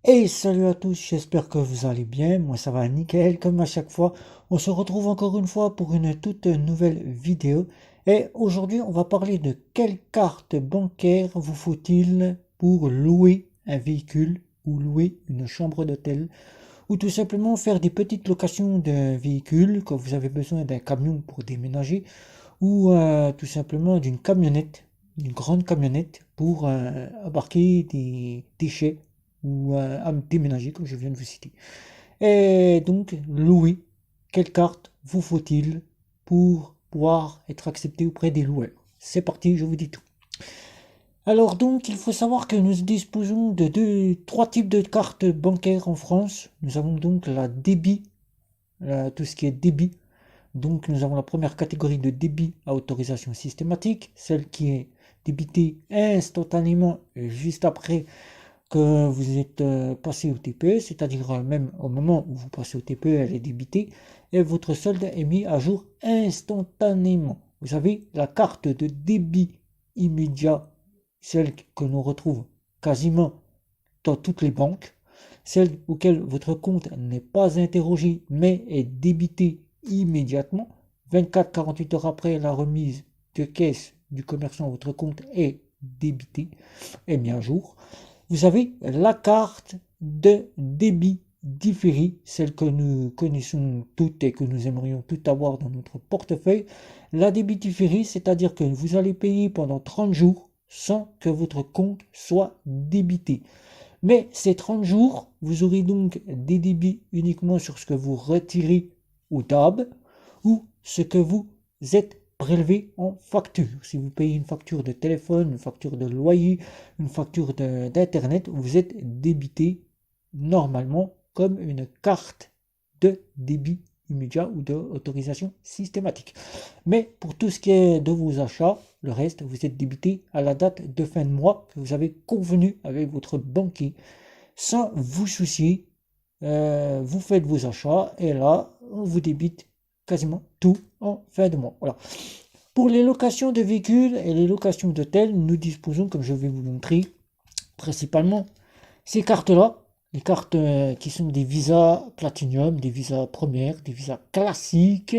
Et salut à tous, j'espère que vous allez bien. Moi ça va nickel, comme à chaque fois. On se retrouve encore une fois pour une toute nouvelle vidéo. Et aujourd'hui, on va parler de quelle carte bancaire vous faut-il pour louer un véhicule ou louer une chambre d'hôtel ou tout simplement faire des petites locations de véhicules quand vous avez besoin d'un camion pour déménager ou tout simplement d'une camionnette, une grande camionnette pour embarquer des déchets ou à déménager comme je viens de vous citer. Et donc, louer, quelle carte vous faut-il pour pouvoir être accepté auprès des loueurs? C'est parti, je vous dis tout. Alors donc, il faut savoir que nous disposons de trois types de cartes bancaires en France. Nous avons donc la débit, tout ce qui est débit. Donc nous avons la première catégorie de débit à autorisation systématique, celle qui est débitée instantanément juste après que vous êtes passé au TPE, c'est-à-dire même au moment où vous passez au TPE, elle est débitée et votre solde est mis à jour instantanément. Vous avez la carte de débit immédiat, celle que l'on retrouve quasiment dans toutes les banques, celle auquel votre compte n'est pas interrogé mais est débité immédiatement. 24-48 heures après la remise de caisse du commerçant, votre compte est débité, est mis à jour. Vous avez la carte de débit différé, celle que nous connaissons toutes et que nous aimerions toutes avoir dans notre portefeuille. La débit différé, c'est-à-dire que vous allez payer pendant 30 jours sans que votre compte soit débité. Mais ces 30 jours, vous aurez donc des débits uniquement sur ce que vous retirez au DAB ou ce que vous êtes prélevé en facture. Si vous payez une facture de téléphone, une facture de loyer, une facture d'internet, vous êtes débité normalement comme une carte de débit immédiat ou d'autorisation systématique. Mais pour tout ce qui est de vos achats, le reste, vous êtes débité à la date de fin de mois que vous avez convenu avec votre banquier sans vous soucier. Vous faites vos achats et là, on vous débite quasiment tout en fin de mois. Voilà. Pour les locations de véhicules et les locations d'hôtels, nous disposons, comme je vais vous montrer, principalement ces cartes-là. Les cartes qui sont des visas Platinum, des visas premières, des visas classiques,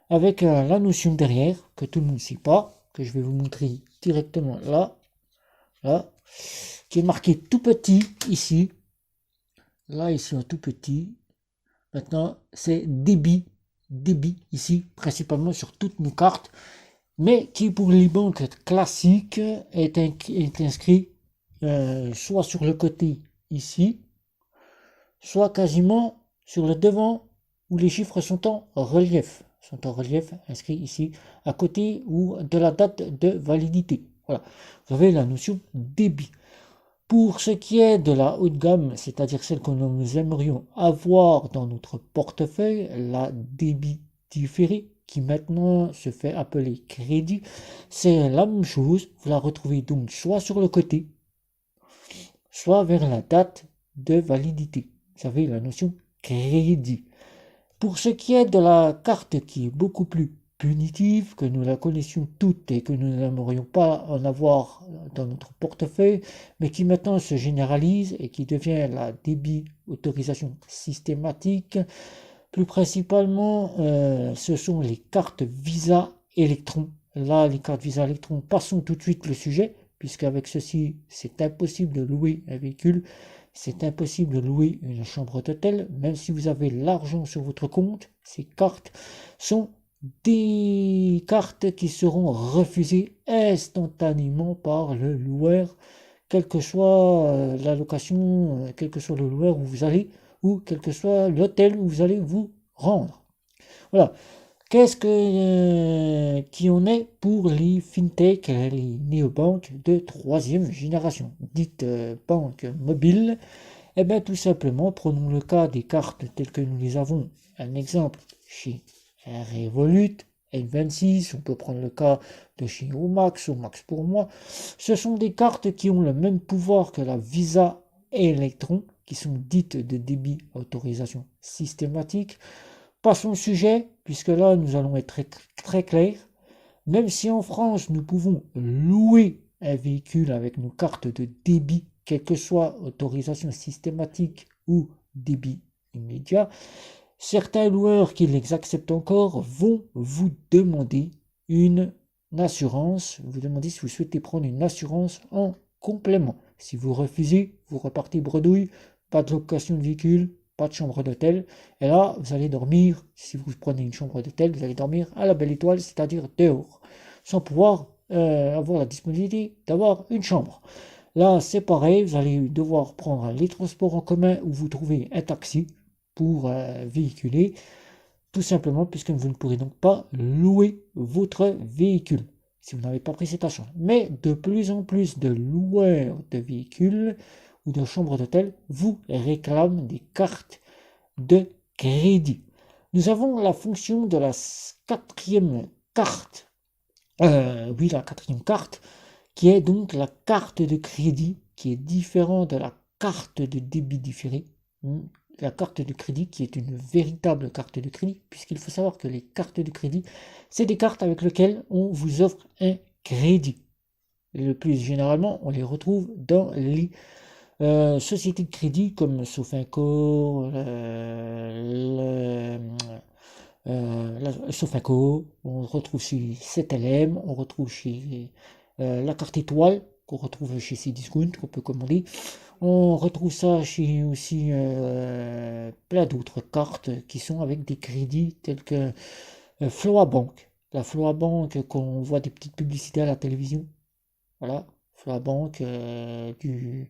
avec la notion derrière, que tout le monde ne sait pas, que je vais vous montrer directement là, là, qui est marqué tout petit ici, là ici en tout petit. Maintenant, c'est débit ici, principalement sur toutes nos cartes, mais qui pour les banques classiques est inscrit soit sur le côté ici, soit quasiment sur le devant où les chiffres sont en relief inscrits ici à côté ou de la date de validité. Voilà, vous avez la notion débit. Pour ce qui est de la haute gamme, c'est-à-dire celle que nous aimerions avoir dans notre portefeuille, la débit différé, qui maintenant se fait appeler crédit, c'est la même chose. Vous la retrouvez donc soit sur le côté, soit vers la date de validité. Vous savez, la notion crédit. Pour ce qui est de la carte qui est beaucoup plus punitive, que nous la connaissions toutes et que nous n'aimerions pas en avoir dans notre portefeuille, mais qui maintenant se généralise et qui devient la débit autorisation systématique, plus principalement, ce sont les cartes Visa Electron. Là, les cartes Visa Electron, passons tout de suite le sujet, puisqu'avec ceci, c'est impossible de louer un véhicule, c'est impossible de louer une chambre d'hôtel, même si vous avez l'argent sur votre compte. Ces cartes sont des cartes qui seront refusées instantanément par le loueur, quelle que soit la location, quel que soit le loueur où vous allez, ou quel que soit l'hôtel où vous allez vous rendre. Voilà. Qu'est-ce que qui en est pour les fintech, les néobanques de troisième génération, dites banques mobiles? Eh bien, tout simplement, prenons le cas des cartes telles que nous les avons. Un exemple chez Revolut, N26, on peut prendre le cas de chez Omax, Omax pour moi. Ce sont des cartes qui ont le même pouvoir que la Visa et Electron, qui sont dites de débit à autorisation systématique. Passons au sujet, puisque là nous allons être très, très clairs. Même si en France nous pouvons louer un véhicule avec nos cartes de débit quelle que soit autorisation systématique ou débit immédiat, certains loueurs qui les acceptent encore vont vous demander une assurance, vous demandez si vous souhaitez prendre une assurance en complément. Si vous refusez, vous repartez bredouille, pas de location de véhicule, pas de chambre d'hôtel. Et là, vous allez dormir, si vous prenez une chambre d'hôtel, vous allez dormir à la belle étoile, c'est-à-dire dehors, sans pouvoir avoir la disponibilité d'avoir une chambre. Là, c'est pareil, vous allez devoir prendre les transports en commun ou vous trouvez un taxi pour véhiculer, tout simplement puisque vous ne pourrez donc pas louer votre véhicule si vous n'avez pas pris cette assurance. Mais de plus en plus de loueurs de véhicules ou de chambres d'hôtel vous réclament des cartes de crédit. Nous avons la fonction de la quatrième carte, la quatrième carte, qui est donc la carte de crédit, qui est différente de la carte de débit différé. La carte de crédit qui est une véritable carte de crédit, puisqu'il faut savoir que les cartes de crédit, c'est des cartes avec lesquelles on vous offre un crédit. Le plus généralement, on les retrouve dans les sociétés de crédit comme Sofinco, Sofinco, on retrouve chez 7LM, on retrouve chez la carte étoile, qu'on retrouve chez Cdiscount, qu'on peut commander. On retrouve ça chez aussi plein d'autres cartes qui sont avec des crédits tels que Floa Bank. La Floa Bank qu'on voit des petites publicités à la télévision. Voilà, Floa Bank du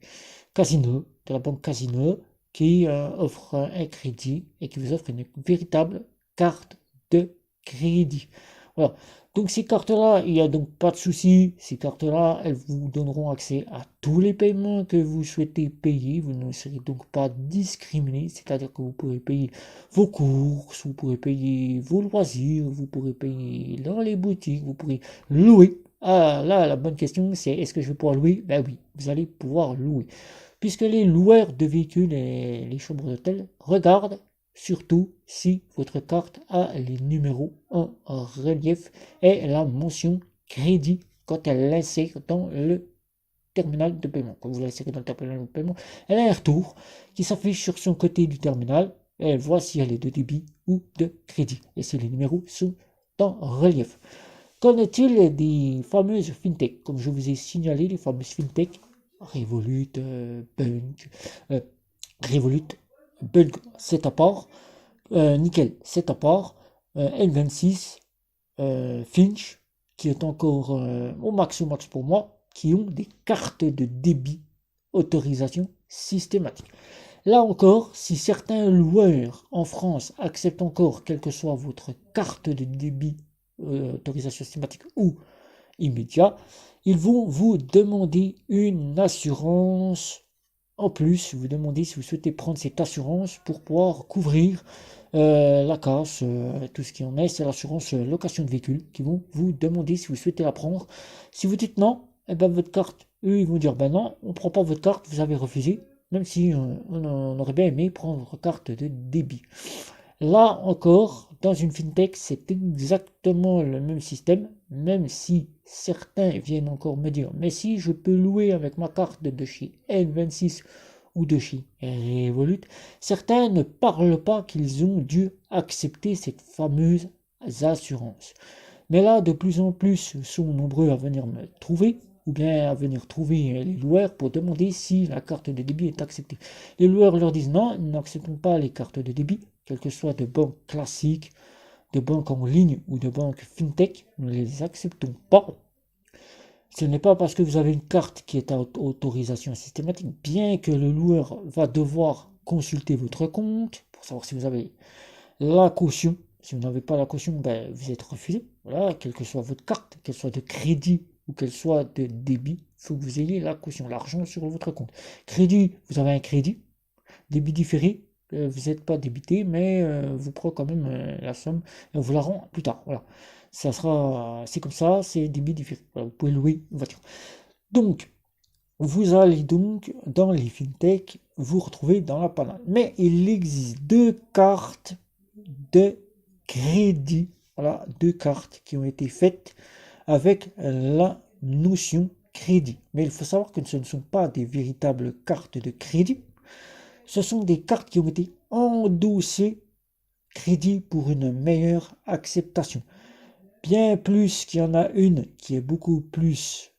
Casino, de la banque Casino, qui offre un crédit et qui vous offre une véritable carte de crédit. Voilà. Donc ces cartes-là, il n'y a donc pas de souci. Ces cartes-là, elles vous donneront accès à tous les paiements que vous souhaitez payer. Vous ne serez donc pas discriminé. C'est-à-dire que vous pourrez payer vos courses, vous pourrez payer vos loisirs, vous pourrez payer dans les boutiques, vous pourrez louer. Ah là, la bonne question, c'est est-ce que je vais pouvoir louer? Ben oui, vous allez pouvoir louer. Puisque les loueurs de véhicules et les chambres d'hôtel regardent surtout si votre carte a les numéros en relief et la mention crédit quand elle l'insère dans le terminal de paiement. Quand vous l'insérez dans le terminal de paiement, elle a un retour qui s'affiche sur son côté du terminal et elle voit si elle est de débit ou de crédit et si les numéros sont en relief. Qu'en est-il des fameuses fintech? Comme je vous ai signalé, les fameuses fintech, Revolut, Bunk, Revolut, Bunk, c'est à part. Nickel, c'est à part. N26, Finch, qui est encore au max pour moi, qui ont des cartes de débit autorisation systématique. Là encore, si certains loueurs en France acceptent encore, quelle que soit votre carte de débit autorisation systématique ou immédiat, ils vont vous demander une assurance en plus. Vous demandez si vous souhaitez prendre cette assurance pour pouvoir couvrir la casse, tout ce qui en est. C'est l'assurance location de véhicule qui vont vous demander si vous souhaitez la prendre. Si vous dites non, eh ben votre carte, eux ils vont dire ben non, on ne prend pas votre carte, vous avez refusé, même si on aurait bien aimé prendre votre carte de débit. Là encore, dans une fintech, c'est exactement le même système, même si certains viennent encore me dire, mais si je peux louer avec ma carte de chez N26 ou de chez Revolut, certains ne parlent pas qu'ils ont dû accepter cette fameuse assurance. Mais là, de plus en plus sont nombreux à venir me trouver, ou bien à venir trouver les loueurs pour demander si la carte de débit est acceptée. Les loueurs leur disent non, nous n'acceptons pas les cartes de débit, quelles que soient de banques classiques, de banques en ligne ou de banques fintech, nous ne les acceptons pas. Ce n'est pas parce que vous avez une carte qui est à autorisation systématique, bien que le loueur va devoir consulter votre compte pour savoir si vous avez la caution. Si vous n'avez pas la caution, ben, vous êtes refusé. Voilà, quelle que soit votre carte, qu'elle soit de crédit ou qu'elle soit de débit, il faut que vous ayez la caution, l'argent sur votre compte. Crédit, vous avez un crédit. Débit différé, vous n'êtes pas débité, mais vous prenez quand même la somme et on vous la rend plus tard. Voilà. Ça sera, c'est comme ça, c'est débit différé. Voilà, vous pouvez louer une voiture. Donc, vous allez donc dans les fintech vous retrouver dans la panade. Mais il existe deux cartes de crédit. Voilà, deux cartes qui ont été faites avec la notion crédit. Mais il faut savoir que ce ne sont pas des véritables cartes de crédit. Ce sont des cartes qui ont été endossées crédit pour une meilleure acceptation. Bien plus qu'il y en a une qui est beaucoup plus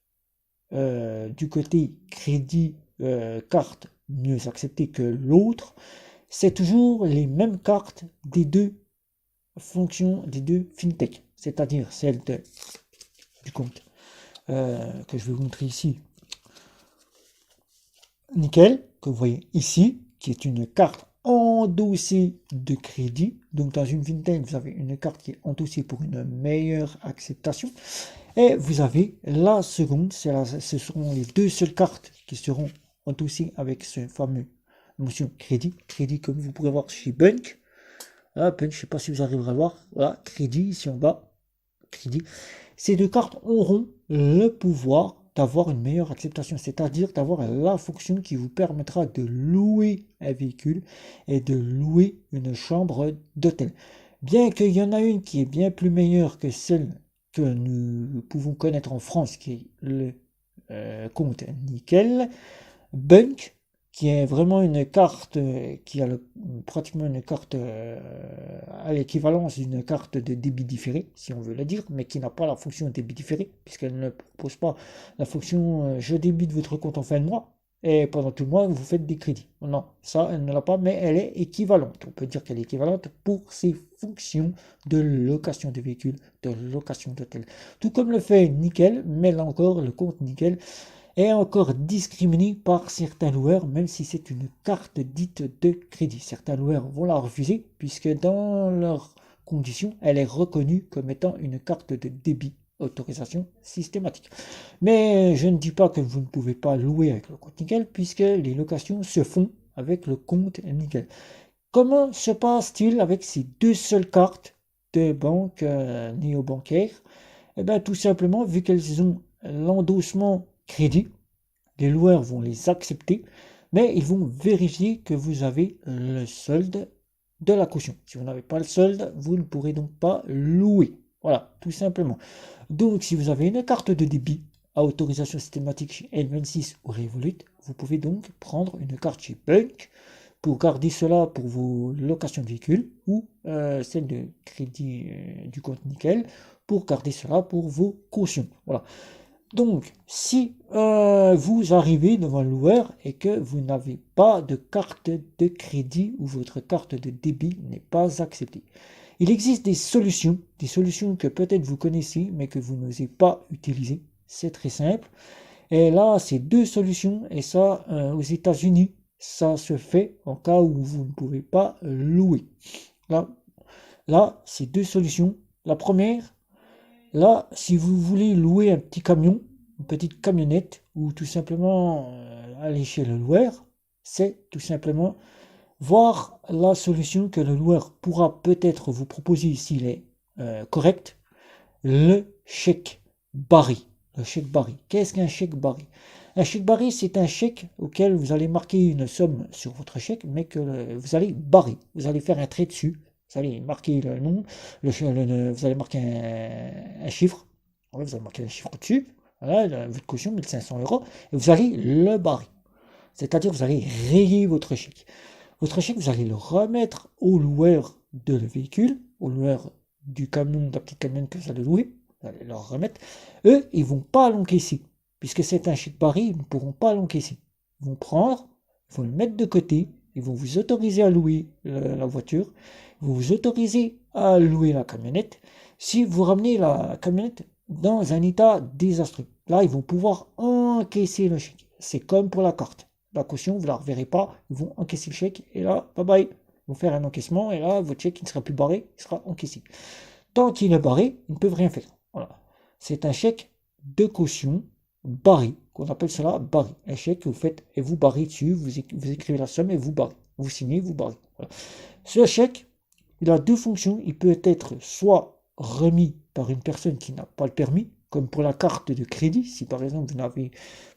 du côté crédit carte mieux acceptée que l'autre, c'est toujours les mêmes cartes des deux fonctions, des deux fintech, c'est-à-dire celle du compte que je vais vous montrer ici, nickel, que vous voyez ici, qui est une carte endossée de crédit. Donc dans une fintech, vous avez une carte qui est endossée pour une meilleure acceptation. Et vous avez la seconde, ce seront les deux seules cartes qui seront endossées avec ce fameux mention crédit. Crédit comme vous pourrez voir chez Bunk. Voilà, Bunk, je ne sais pas si vous arriverez à voir. Voilà, crédit ici en bas. Crédit. Ces deux cartes auront le pouvoir d'avoir une meilleure acceptation, c'est-à-dire d'avoir la fonction qui vous permettra de louer un véhicule et de louer une chambre d'hôtel. Bien qu'il y en a une qui est bien plus meilleure que celle que nous pouvons connaître en France, qui est le compte Nickel, Bunk, qui est vraiment une carte qui a pratiquement une carte à l'équivalence d'une carte de débit différé, si on veut le dire, mais qui n'a pas la fonction débit différé, puisqu'elle ne propose pas la fonction je débite votre compte en fin de mois, et pendant tout le mois, vous faites des crédits. Non, ça, elle ne l'a pas, mais elle est équivalente. On peut dire qu'elle est équivalente pour ses fonctions de location de véhicules, de location d'hôtel. Tout comme le fait Nickel, mais là encore, le compte Nickel est encore discriminé par certains loueurs, même si c'est une carte dite de crédit. Certains loueurs vont la refuser, puisque dans leurs conditions, elle est reconnue comme étant une carte de débit, autorisation systématique. Mais je ne dis pas que vous ne pouvez pas louer avec le compte Nickel, puisque les locations se font avec le compte Nickel. Comment se passe-t-il avec ces deux seules cartes de banque néo-bancaire? Eh bien, tout simplement, vu qu'elles ont l'endossement crédit, les loueurs vont les accepter, mais ils vont vérifier que vous avez le solde de la caution. Si vous n'avez pas le solde, vous ne pourrez donc pas louer. Voilà, tout simplement. Donc, si vous avez une carte de débit à autorisation systématique chez N26 ou Revolut, vous pouvez donc prendre une carte chez Bunk pour garder cela pour vos locations de véhicules ou celle de crédit du compte Nickel pour garder cela pour vos cautions. Voilà. Donc, si vous arrivez devant le loueur et que vous n'avez pas de carte de crédit ou votre carte de débit n'est pas acceptée, il existe des solutions que peut-être vous connaissez mais que vous n'osez pas utiliser. C'est très simple. Et là, c'est deux solutions et ça, aux États-Unis, ça se fait en cas où vous ne pouvez pas louer. Là, c'est deux solutions. La première, là, si vous voulez louer un petit camion, une petite camionnette, ou tout simplement aller chez le loueur, c'est tout simplement voir la solution que le loueur pourra peut-être vous proposer s'il est correct, le chèque barré. Le chèque barré. Qu'est-ce qu'un chèque barré? Un chèque barré, c'est un chèque auquel vous allez marquer une somme sur votre chèque, mais que vous allez barrer. Vous allez faire un trait dessus. Vous allez marquer le nom, vous allez marquer un chiffre. Ouais, vous allez marquer un chiffre dessus. Voilà, votre caution, 1500 euros. Et vous allez le barrer. C'est-à-dire, vous allez rayer votre chèque. Votre chèque, vous allez le remettre au loueur de le véhicule, au loueur du camion, de la petite camionnette que vous allez louer. Vous allez leur remettre. Eux, ils ne vont pas l'encaisser. Puisque c'est un chèque barré, ils ne pourront pas l'encaisser. Ils vont prendre, ils vont le mettre de côté, ils vont vous autoriser à louer la voiture, ils vont vous autoriser à louer la camionnette. Si vous ramenez la camionnette dans un état désastreux, là, ils vont pouvoir encaisser le chèque. C'est comme pour la carte. La caution, vous ne la reverrez pas, ils vont encaisser le chèque, et là, bye bye. Ils vont faire un encaissement, et là, votre chèque, il ne sera plus barré, il sera encaissé. Tant qu'il est barré, ils ne peuvent rien faire. Voilà. C'est un chèque de caution barré, qu'on appelle cela barré. Un chèque que vous faites et vous barrez dessus, vous écrivez la somme et vous barrez. Vous signez, vous barrez. Voilà. Ce chèque, il a deux fonctions. Il peut être soit remis par une personne qui n'a pas le permis, comme pour la carte de crédit. Si par exemple vous n'avez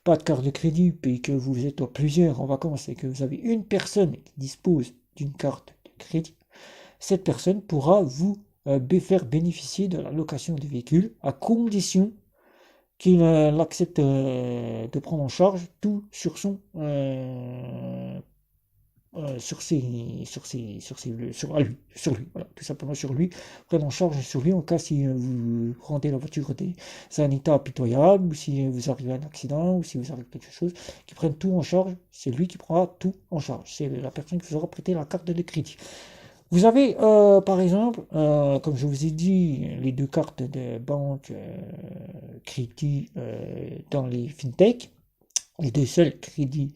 pas de carte de crédit et que vous êtes plusieurs en vacances et que vous avez une personne qui dispose d'une carte de crédit, cette personne pourra vous faire bénéficier de la location de véhicule à condition qu'il accepte de prendre en charge tout sur son sur lui, voilà, tout simplement sur lui, prendre en charge sur lui en cas si vous rendez la voiture dans un état pitoyable, ou si vous arrivez à un accident, ou si vous arrivez quelque chose, qui prenne tout en charge, c'est lui qui prendra tout en charge, c'est la personne qui vous aura prêté la carte de crédit. Vous avez, par exemple, comme je vous ai dit, les deux cartes de banque crédit dans les fintech, les deux seuls crédits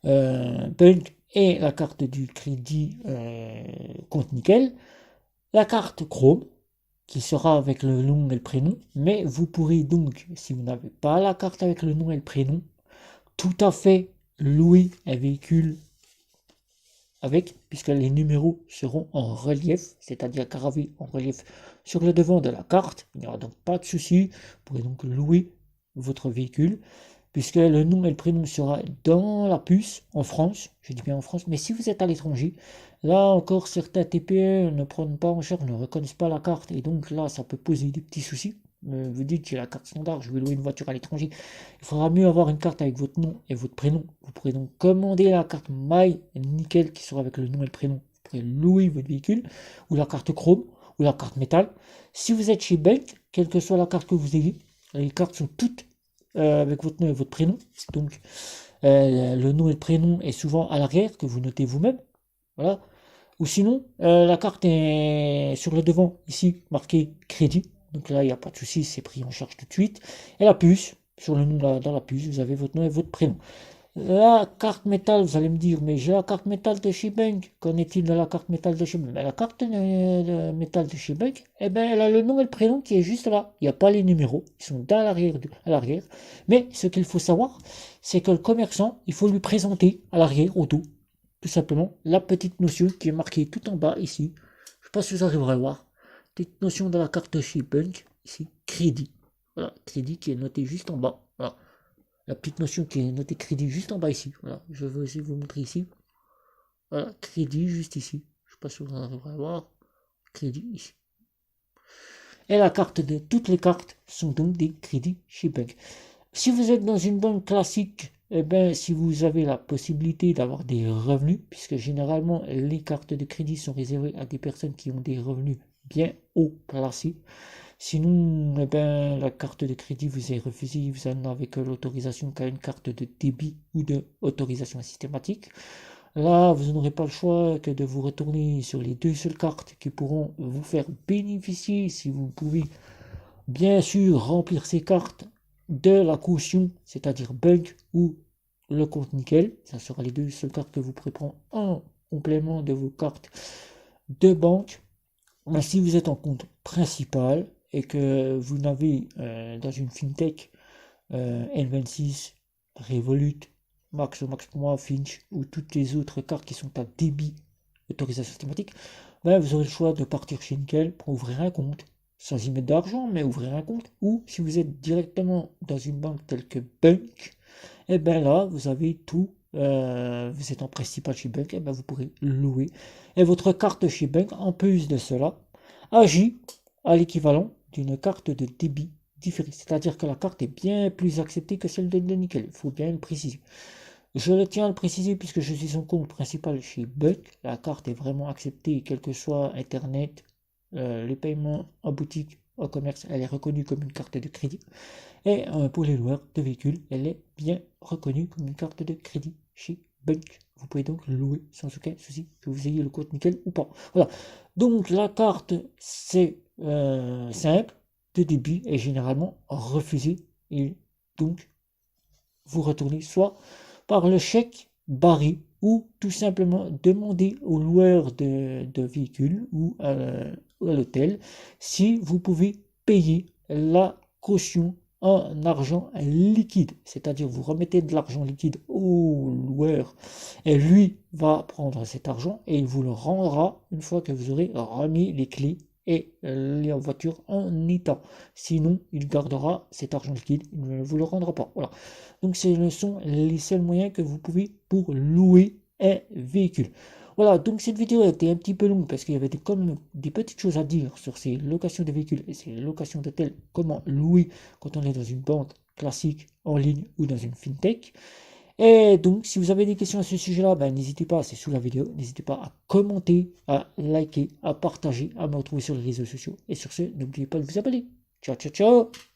banque et la carte du crédit compte nickel, la carte Chrome qui sera avec le nom et le prénom, mais vous pourrez donc, si vous n'avez pas la carte avec le nom et le prénom, tout à fait louer un véhicule avec, puisque les numéros seront en relief, c'est-à-dire gravés en relief sur le devant de la carte. Il n'y aura donc pas de souci, vous pourrez donc louer votre véhicule, puisque le nom et le prénom sera dans la puce en France, je dis bien en France, mais si vous êtes à l'étranger, là encore certains TPE ne prennent pas en charge, ne reconnaissent pas la carte, et donc là ça peut poser des petits soucis. Vous dites j'ai la carte standard, je vais louer une voiture à l'étranger, il faudra mieux avoir une carte avec votre nom et votre prénom. Vous pourrez donc commander la carte My Nickel qui sera avec le nom et le prénom. Vous pourrez louer votre véhicule, ou la carte Chrome, ou la carte métal. Si vous êtes chez Bank, quelle que soit la carte que vous ayez, les cartes sont toutes avec votre nom et votre prénom. Donc le nom et le prénom est souvent à l'arrière, que vous notez vous-même. Voilà. Ou sinon, la carte est sur le devant, ici, marqué crédit. Donc là, il n'y a pas de souci, c'est pris en charge tout de suite. Et la puce, sur le nom dans la puce, vous avez votre nom et votre prénom. La carte métal, vous allez me dire, mais j'ai la carte métal de chez Bank. Qu'en est-il de la carte métal de chez Bank? La carte métal de chez Bank, eh ben, elle a le nom et le prénom qui est juste là. Il n'y a pas les numéros, ils sont à l'arrière. Mais ce qu'il faut savoir, c'est que le commerçant, il faut lui présenter à l'arrière, au dos, tout simplement, la petite notion qui est marquée tout en bas ici. Je ne sais pas si vous arriverez à voir. Petite notion de la carte chez Bank, ici, crédit. Voilà, crédit qui est noté juste en bas. Voilà. La petite notion qui est notée crédit juste en bas ici. Voilà, je vais essayer de vous montrer ici. Voilà, crédit juste ici. Je ne sais pas si vous arriverez à voir. Crédit ici. Et la carte de toutes les cartes sont donc des crédits chez Bank. Si vous êtes dans une banque classique, eh ben, si vous avez la possibilité d'avoir des revenus, puisque généralement les cartes de crédit sont réservées à des personnes qui ont des revenus bien haut placés. Sinon, eh ben, la carte de crédit vous est refusée, vous n'en avez que l'autorisation qu'à une carte de débit ou de autorisation systématique. Là, vous n'aurez pas le choix que de vous retourner sur les deux seules cartes qui pourront vous faire bénéficier, si vous pouvez bien sûr remplir ces cartes, de la caution, c'est-à-dire Bank ou le compte nickel. Ça sera les deux seules cartes que vous pourrez prendre en complément de vos cartes de banque. Mais si vous êtes en compte principal et que vous n'avez dans une fintech N26, Revolut, Max Moi, Finch ou toutes les autres cartes qui sont à débit autorisation systématique, ben vous aurez le choix de partir chez Nickel pour ouvrir un compte, sans y mettre d'argent, mais ouvrir un compte, ou si vous êtes directement dans une banque telle que Bank, et bien là, vous avez tout, vous êtes en principal chez Bank, et ben vous pourrez louer. Et votre carte chez Bank, en plus de cela, agit à l'équivalent d'une carte de débit différée. C'est-à-dire que la carte est bien plus acceptée que celle de Nickel, il faut bien le préciser. Je le tiens à le préciser puisque je suis son compte principal chez Buck. La carte est vraiment acceptée, quel que soit Internet, les paiements en boutique, en commerce, elle est reconnue comme une carte de crédit. Et pour les loueurs de véhicules, elle est bien reconnue comme une carte de crédit chez Buck. Vous pouvez donc louer sans aucun souci, que vous ayez le compte nickel ou pas. Voilà. Donc la carte, c'est simple, de débit est généralement refusée. Et donc, vous retournez soit par le chèque barré ou tout simplement demander au loueur de véhicules ou à l'hôtel si vous pouvez payer la caution en argent liquide. C'est-à-dire vous remettez de l'argent liquide au loueur et lui va prendre cet argent et il vous le rendra une fois que vous aurez remis les clés et les voitures en état. Sinon, il gardera cet argent liquide, il ne vous le rendra pas. Voilà. Donc ce sont les seuls moyens que vous pouvez pour louer un véhicule. Voilà, donc cette vidéo a été un petit peu longue parce qu'il y avait comme des petites choses à dire sur ces locations de véhicules et ces locations d'hôtels, comment louer quand on est dans une banque classique en ligne ou dans une fintech. Et donc, si vous avez des questions à ce sujet-là, ben, n'hésitez pas, c'est sous la vidéo, n'hésitez pas à commenter, à liker, à partager, à me retrouver sur les réseaux sociaux. Et sur ce, n'oubliez pas de vous abonner. Ciao, ciao, ciao!